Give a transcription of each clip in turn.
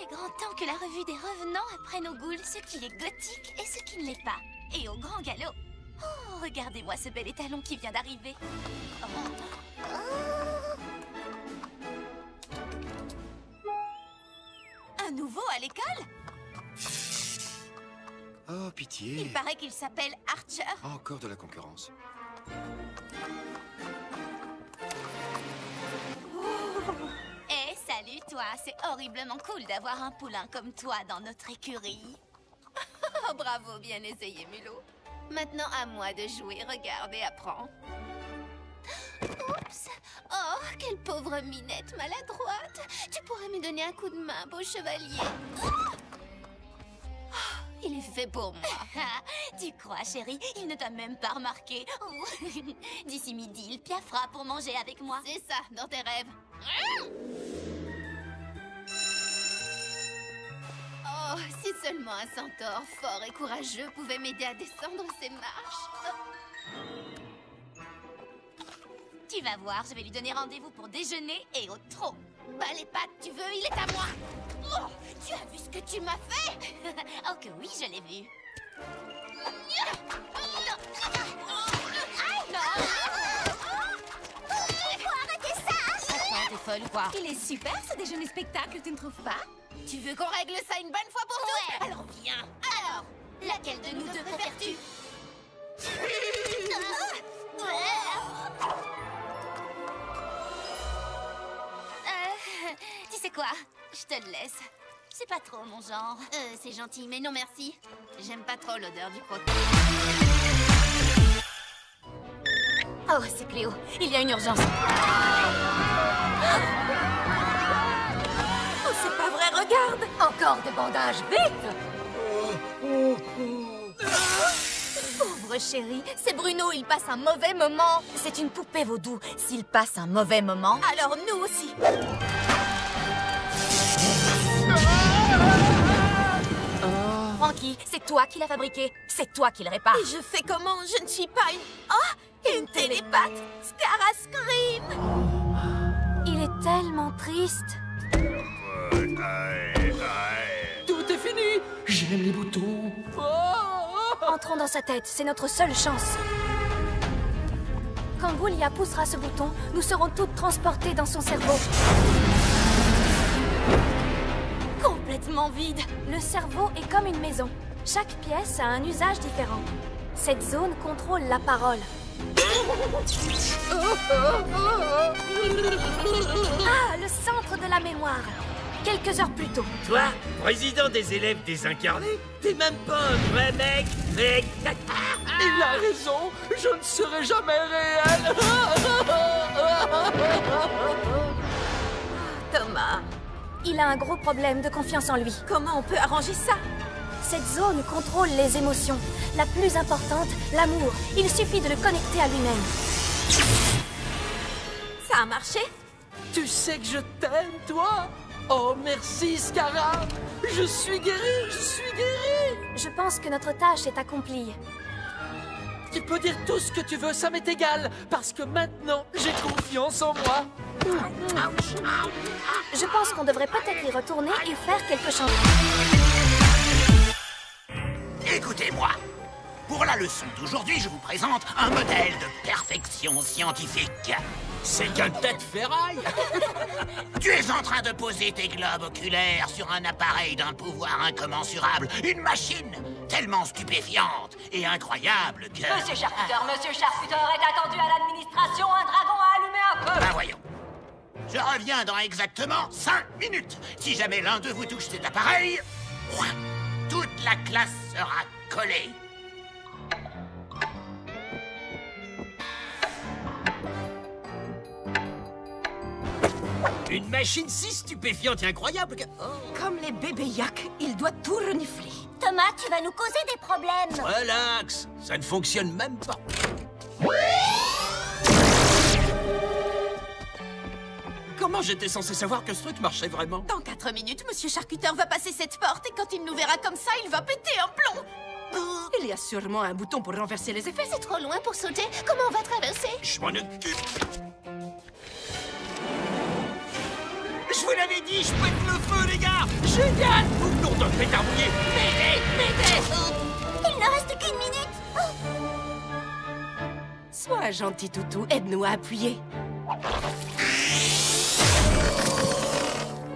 est grand temps que la revue des revenants apprenne aux ghouls ce qui est gothique et ce qui ne l'est pas. Et au grand galop. Oh, regardez-moi ce bel étalon qui vient d'arriver. Un nouveau à l'école? Oh, pitié. Il paraît qu'il s'appelle Archer. Encore de la concurrence. Eh, salut toi, c'est horriblement cool d'avoir un poulain comme toi dans notre écurie. Oh, bravo, bien essayé, Mulot. Maintenant, à moi de jouer. Regarde et apprends. Oups. Oh, quelle pauvre minette maladroite. Tu pourrais me donner un coup de main, beau chevalier. Il est fait pour moi. Tu crois, chérie? Il ne t'a même pas remarqué. Oh. D'ici midi, il piaffera pour manger avec moi. C'est ça, dans tes rêves. Oh, si seulement un centaure fort et courageux pouvait m'aider à descendre ces marches. Tu vas voir, je vais lui donner rendez-vous pour déjeuner et au trot. Bah les pattes, tu veux, il est à moi. Oh, tu as vu ce que tu m'as fait? Oh que oui, je l'ai vu. Arrêtez ça! Attends, t'es folle ou quoi? Il est super ce déjeuner spectacle, tu ne trouves pas? Tu veux qu'on règle ça une bonne fois pour toutes? Ouais. Alors viens. Alors, laquelle de nous deux préfères-tu? Tu sais quoi? Je te le laisse. C'est pas trop mon genre. C'est gentil, mais non merci. J'aime pas trop l'odeur du croquis. Oh, c'est Cléo. Il y a une urgence. Oh, c'est pas vrai, regarde! Encore des bandages, vite! Pauvre chérie, c'est Bruno, il passe un mauvais moment. C'est une poupée vaudou. S'il passe un mauvais moment, alors nous aussi. Francky, c'est toi qui l'as fabriqué. C'est toi qui le répare. Et je fais comment? Je ne suis pas une... Oh! Une télépathe! Scara Scream! Il est tellement triste. Tout est fini. J'aime les boutons. Entrons dans sa tête, c'est notre seule chance. Quand Goulia poussera ce bouton, nous serons toutes transportées dans son cerveau. Complètement vide. Le cerveau est comme une maison. Chaque pièce a un usage différent. Cette zone contrôle la parole. Ah, le centre de la mémoire. Quelques heures plus tôt. Toi, président des élèves désincarnés, t'es même pas un vrai mec, mec. Il a raison. Je ne serai jamais réel. Thomas, Il a un gros problème de confiance en lui. comment on peut arranger ça? Cette zone contrôle les émotions. La plus importante, l'amour. Il suffit de le connecter à lui-même. Ça a marché? Tu sais que je t'aime, toi. Oh, merci, Scara. Je suis guéri, je suis guéri. Je pense que notre tâche est accomplie. Tu peux dire tout ce que tu veux, ça m'est égal. Parce que maintenant, j'ai confiance en moi. Je pense qu'on devrait peut-être y retourner et faire quelque chose. Écoutez-moi. Pour la leçon d'aujourd'hui, je vous présente un modèle de perfection scientifique. C'est qu'un tas de ferraille. Tu es en train de poser tes globes oculaires sur un appareil d'un pouvoir incommensurable. Une machine tellement stupéfiante et incroyable que... Monsieur Charcuter est attendu à l'administration. Un dragon a allumé un feu. Ben voyons. Je reviens dans exactement 5 minutes. Si jamais l'un de vous touche cet appareil, toute la classe sera collée. Une machine si stupéfiante et incroyable que... Comme les bébés yak, il doit tout renifler. Thomas, tu vas nous causer des problèmes. Relax, ça ne fonctionne même pas. Comment j'étais censé savoir que ce truc marchait vraiment? Dans 4 minutes, Monsieur Charcuter va passer cette porte et quand il nous verra comme ça, il va péter un plomb. Il y a sûrement un bouton pour renverser les effets. C'est trop loin pour sauter. Comment on va traverser? Je m'en occupe. Je vous l'avais dit, je pète le feu, les gars. Génial. Nom de pétard mouillé. M'aidez. Il ne reste qu'une minute. Sois gentil, toutou. Aide-nous à appuyer.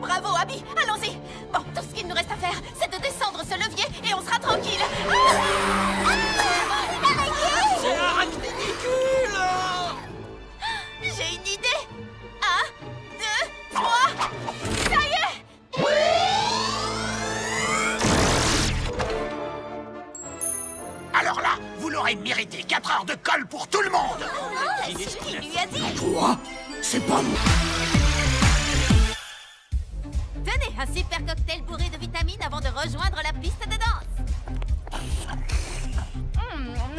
Bravo, Abby. Allons-y. Bon, tout ce qu'il nous reste à faire, c'est de descendre ce levier et on sera tranquille. C'est arachninicule. J'ai une idée. 1, 2, 3. Ça y est. Alors là, vous l'aurez mérité. 4 heures de colle pour tout le monde. C'est ce qu'il lui a dit. Quoi? C'est pas moi. Tenez, un super cocktail bourré de vitamines avant de rejoindre la piste de danse.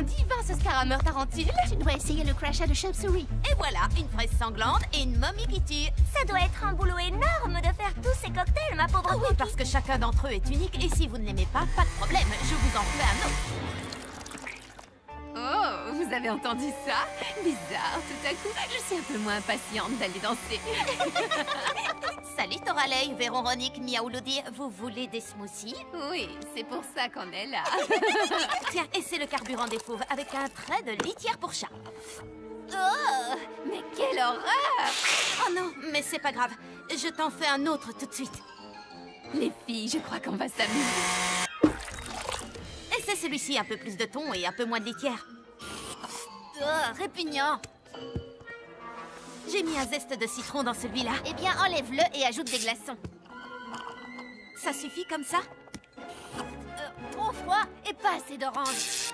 Divin ce scarameur tarentule. Tu dois essayer le crachat de chauve-souris. Et voilà, une fraise sanglante et une momie qui tue. Ça doit être un boulot énorme de faire tous ces cocktails, ma pauvre Ah oui, parce que chacun d'entre eux est unique. Et si vous ne l'aimez pas de problème, je vous en fais un autre. Oh, vous avez entendu ça? Bizarre, tout à coup, je suis un peu moins impatiente d'aller danser. Salut Toralei, Véronique, Miaouloudi. Vous voulez des smoothies? Oui, c'est pour ça qu'on est là. Tiens, et c'est le carburant des fauves avec un trait de litière pour chat. Oh, mais quelle horreur! Oh non, mais c'est pas grave. Je t'en fais un autre tout de suite. Les filles, je crois qu'on va s'amuser. Et c'est celui-ci, un peu plus de thon et un peu moins de litière. Oh, répugnant. J'ai mis un zeste de citron dans celui-là. Eh bien, enlève-le et ajoute des glaçons. Ça suffit comme ça? Trop froid et pas assez d'oranges.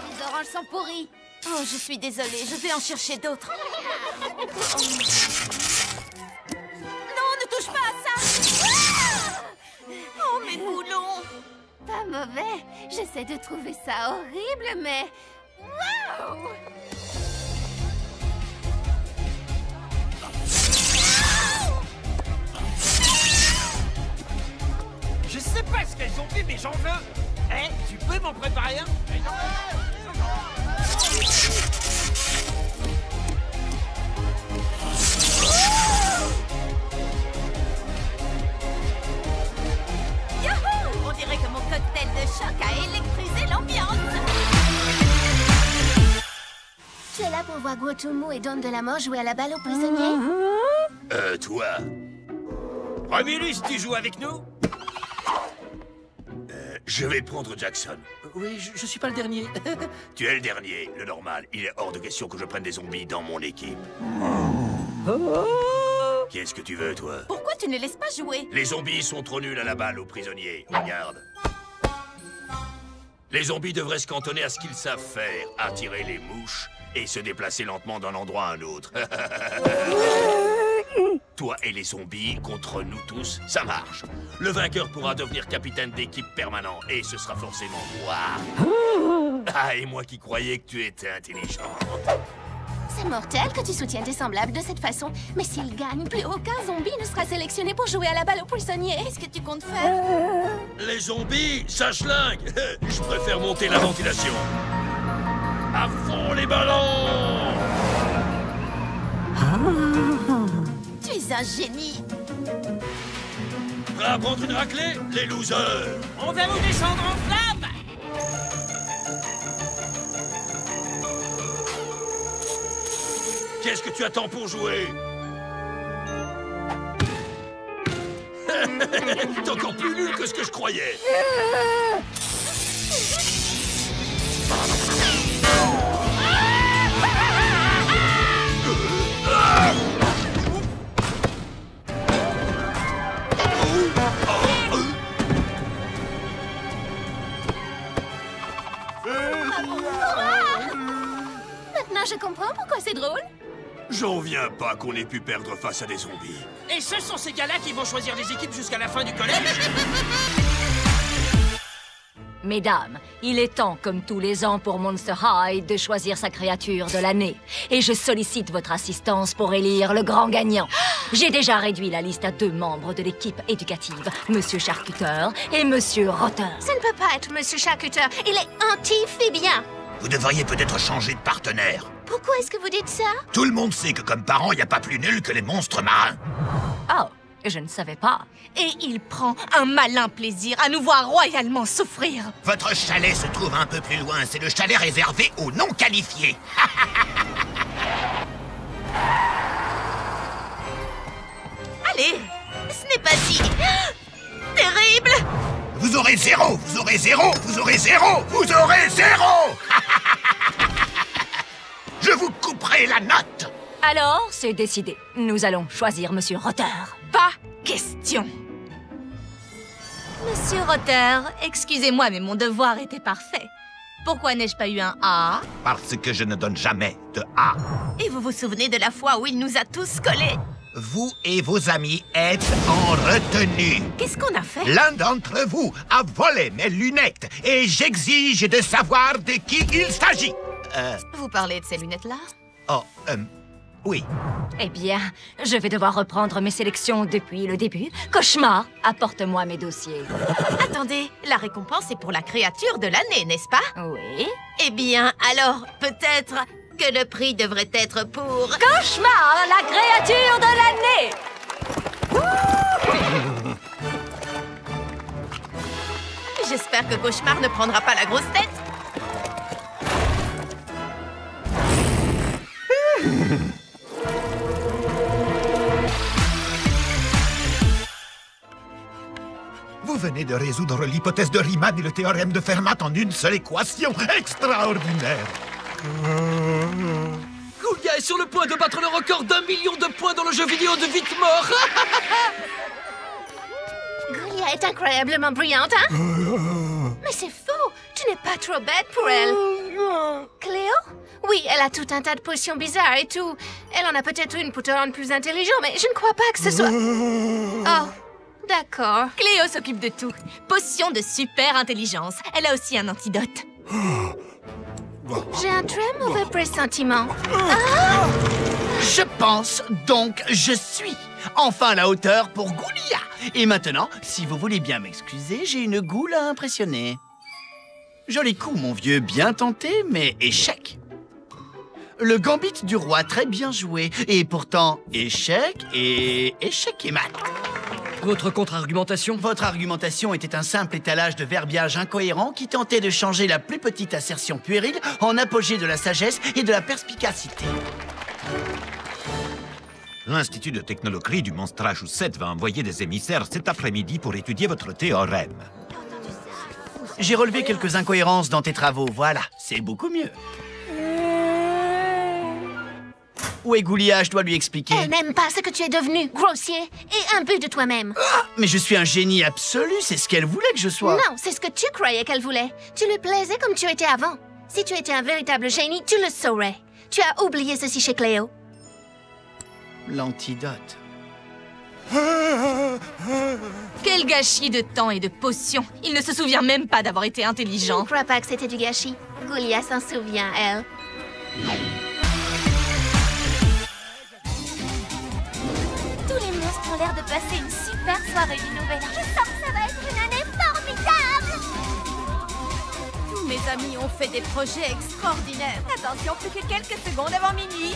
Les oranges sont pourries. Oh, je suis désolée, je vais en chercher d'autres. Non, ne touche pas à ça! Oh, mes boulons! Pas mauvais. J'essaie de trouver ça horrible, mais... Waouh! Je sais pas ce qu'elles ont fait, mais j'en veux. Eh, tu peux m'en préparer un? Yahoo! On dirait que mon cocktail de choc a électrisé l'ambiance. Tu es là pour voir Guochumu et Don de la Mort jouer à la balle aux prisonniers? Toi. Romulus, tu joues avec nous? Je vais prendre Jackson. Oui, je suis pas le dernier. Tu es le dernier, le normal. Il est hors de question que je prenne des zombies dans mon équipe. Qu'est-ce que tu veux, toi? Pourquoi tu ne laisses pas jouer? Les zombies sont trop nuls à la balle aux prisonniers. Regarde. Les zombies devraient se cantonner à ce qu'ils savent faire. Attirer les mouches et se déplacer lentement d'un endroit à un autre. Toi et les zombies contre nous tous, ça marche. Le vainqueur pourra devenir capitaine d'équipe permanent et ce sera forcément moi. Ah, et moi qui croyais que tu étais intelligent. C'est mortel que tu soutiennes tes semblables de cette façon. Mais s'ils gagnent, plus aucun zombie ne sera sélectionné pour jouer à la balle aux prisonniers. Qu'est-ce que tu comptes faire? Les zombies, ça schlingue. Je préfère monter la ventilation. À fond les ballons! Tu es un génie. Prêt à prendre une raclée, les losers? On va vous descendre en flamme! Qu'est-ce que tu attends pour jouer? T'es encore plus nul que ce que je croyais. Maintenant, je comprends pourquoi c'est drôle. J'en viens pas qu'on ait pu perdre face à des zombies. Et ce sont ces gars-là qui vont choisir les équipes jusqu'à la fin du collège? Mesdames, il est temps, comme tous les ans pour Monster High, de choisir sa créature de l'année. Et je sollicite votre assistance pour élire le grand gagnant. J'ai déjà réduit la liste à 2 membres de l'équipe éducative, Monsieur Charcuteur et Monsieur Rotter. Ça ne peut pas être Monsieur Charcuteur. Il est anti-phibien. Vous devriez peut-être changer de partenaire. Pourquoi est-ce que vous dites ça? Tout le monde sait que comme parent, il n'y a pas plus nul que les monstres marins. Oh, je ne savais pas. Et il prend un malin plaisir à nous voir royalement souffrir. Votre chalet se trouve un peu plus loin. C'est le chalet réservé aux non qualifiés. Allez, ce n'est pas si... terrible. Vous aurez 0, vous aurez 0, vous aurez 0, vous aurez 0. Je vous couperai la note. Alors, c'est décidé. Nous allons choisir Monsieur Rotter. Pas question. Monsieur Rotter, excusez-moi, mais mon devoir était parfait. Pourquoi n'ai-je pas eu un A? Parce que je ne donne jamais de A. Et vous vous souvenez de la fois où il nous a tous collés? Vous et vos amis êtes en retenue. Qu'est-ce qu'on a fait? L'un d'entre vous a volé mes lunettes et j'exige de savoir de qui il s'agit. Vous parlez de ces lunettes-là? Oh, oui. Eh bien, je vais devoir reprendre mes sélections depuis le début. Cauchemar, apporte-moi mes dossiers. Attendez, la récompense est pour la créature de l'année, n'est-ce pas? Oui. Eh bien, alors, peut-être que le prix devrait être pour... Cauchemar, la créature de l'année! J'espère que Cauchemar ne prendra pas la grosse tête. Vous venez de résoudre l'hypothèse de Riemann et le théorème de Fermat en une seule équation. Extraordinaire. Goulia est sur le point de battre le record d'1 million de points dans le jeu vidéo de Vite-Mort. Goulia est incroyablement brillante, hein? Mais c'est faux! Tu n'es pas trop bête pour elle. Cléo? Oui, elle a tout un tas de potions bizarres et tout. Elle en a peut-être une pour te rendre plus intelligent, mais je ne crois pas que ce soit... Oh, d'accord. Cléo s'occupe de tout. Potion de super intelligence. Elle a aussi un antidote. J'ai un très mauvais pressentiment. Je pense, donc je suis enfin à la hauteur pour Goulia. Et maintenant, si vous voulez bien m'excuser, j'ai une goule à impressionner. Joli coup, mon vieux, bien tenté, mais échec. Le gambit du roi, très bien joué. Et pourtant, échec et mat. Votre contre-argumentation? Votre argumentation était un simple étalage de verbiage incohérent qui tentait de changer la plus petite assertion puérile en apogée de la sagesse et de la perspicacité. L'Institut de technologie du Monstrage 7 va envoyer des émissaires cet après-midi pour étudier votre théorème. J'ai relevé quelques incohérences dans tes travaux, voilà, c'est beaucoup mieux. Où est Goulia? Je dois lui expliquer. Elle n'aime pas ce que tu es devenu, grossier et imbu de toi-même. Ah, mais je suis un génie absolu, c'est ce qu'elle voulait que je sois. Non, c'est ce que tu croyais qu'elle voulait. Tu lui plaisais comme tu étais avant. Si tu étais un véritable génie, tu le saurais. Tu as oublié ceci chez Cléo. L'antidote. Quel gâchis de temps et de potions. Il ne se souvient même pas d'avoir été Je ne intelligent. crois pas que c'était du gâchis. Goulia s'en souvient, elle. Tous les monstres ont l'air de passer une super soirée du Nouvel An. Je sens que ça va être une année formidable! Tous mes amis ont fait des projets extraordinaires. Attention, plus que quelques secondes avant minuit.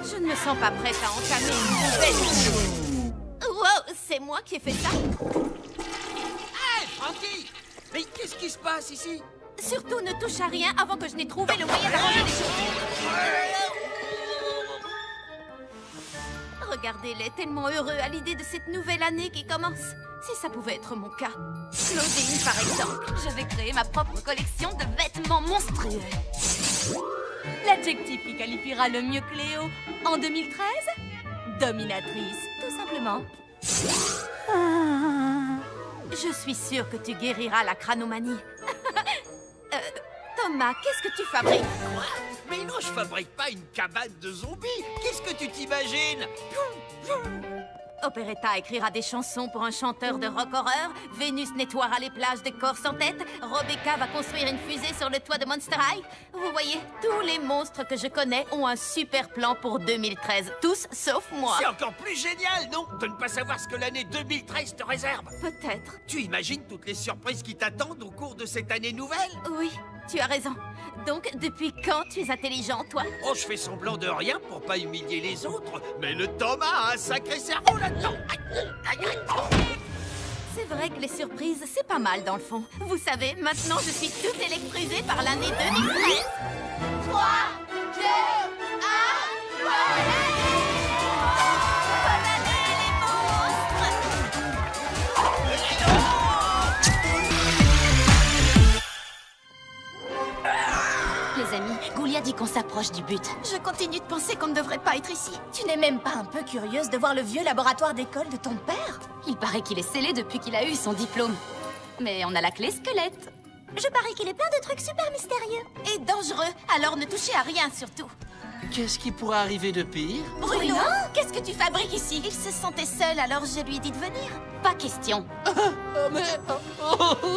Je ne me sens pas prête à entamer une nouvelle vie. Wow, c'est moi qui ai fait ça? Hey, Frankie! Mais qu'est-ce qui se passe ici? Surtout ne touche à rien avant que je n'ai trouvé le moyen d'arranger les choses. Regardez-les, tellement heureux à l'idée de cette nouvelle année qui commence. Si ça pouvait être mon cas. Claudine, par exemple. Je vais créer ma propre collection de vêtements monstrueux. L'adjectif qui qualifiera le mieux Cléo en 2013? Dominatrice, tout simplement. Je suis sûre que tu guériras la cranomanie. Thomas, qu'est-ce que tu fabriques? Quoi? Mais non, je fabrique pas une cabane de zombies. Qu'est-ce que tu t'imagines? Operetta écrira des chansons pour un chanteur de rock horreur. Vénus nettoiera les plages de corps sans tête. Rebecca va construire une fusée sur le toit de Monster High. Vous voyez, tous les monstres que je connais ont un super plan pour 2013. Tous sauf moi. C'est encore plus génial, non? De ne pas savoir ce que l'année 2013 te réserve. Peut-être. Tu imagines toutes les surprises qui t'attendent au cours de cette année nouvelle? Oui. tu as raison. Donc, depuis quand tu es intelligent, toi? Oh, je fais semblant de rien pour pas humilier les autres, mais le Thomas a un sacré cerveau là-dedans. C'est vrai que les surprises, c'est pas mal dans le fond. Vous savez, maintenant je suis toute électrisée par l'année 2013. 3, 2, 1, bonne année! Bonne année, les monstres! Les amis, Goulia dit qu'on s'approche du but. Je continue de penser qu'on ne devrait pas être ici. Tu n'es même pas un peu curieuse de voir le vieux laboratoire d'école de ton père? Il paraît qu'il est scellé depuis qu'il a eu son diplôme. Mais on a la clé squelette. Je parie qu'il est plein de trucs super mystérieux. Et dangereux, alors ne touchez à rien surtout. Qu'est-ce qui pourrait arriver de pire? Bruno, qu'est-ce que tu fabriques ici? Il se sentait seul, alors je lui ai dit de venir. Pas question.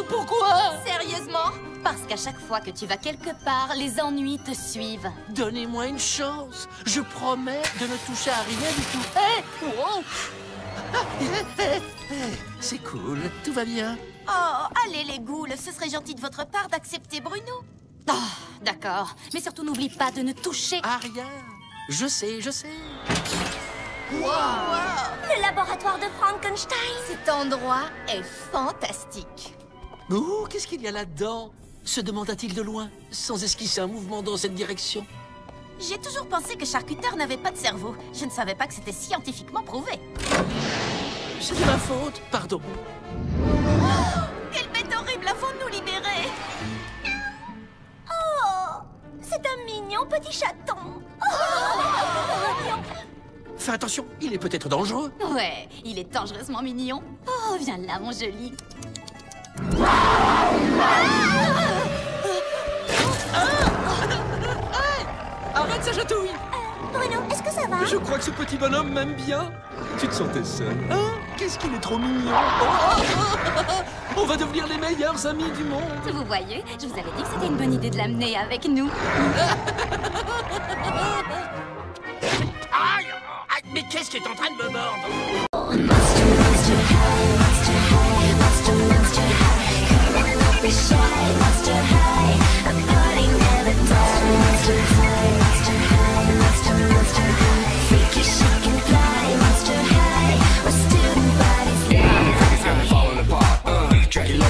Pourquoi? Sérieusement? Parce qu'à chaque fois que tu vas quelque part, les ennuis te suivent. Donnez-moi une chance. Je promets de ne toucher à rien du tout. Hé! Wow! C'est cool, tout va bien. Oh, allez les ghouls, ce serait gentil de votre part d'accepter Bruno. Oh, d'accord. Mais surtout, n'oublie pas de ne toucher... À rien. Je sais, je sais. Le laboratoire de Frankenstein. Cet endroit est fantastique. Ouh, qu'est-ce qu'il y a là-dedans? Se demanda-t-il de loin, sans esquisser un mouvement dans cette direction. J'ai toujours pensé que charcuteur n'avait pas de cerveau. Je ne savais pas que c'était scientifiquement prouvé. C'est de ma faute, pardon. Quelle bête horrible, avons-nous libéré? Oh, c'est un mignon petit chaton. Fais attention, il est peut-être dangereux. Ouais, il est dangereusement mignon. Oh, viens là, mon joli. Arrête sa chatouille! Bruno, est-ce que ça va? Je crois que ce petit bonhomme m'aime bien. Tu te sentais seul? Hein? Qu'est-ce qu'il est trop mignon! On va devenir les meilleurs amis du monde! Vous voyez, je vous avais dit que c'était une bonne idée de l'amener avec nous. Aïe! Mais qu'est-ce qui est en train de me mordre?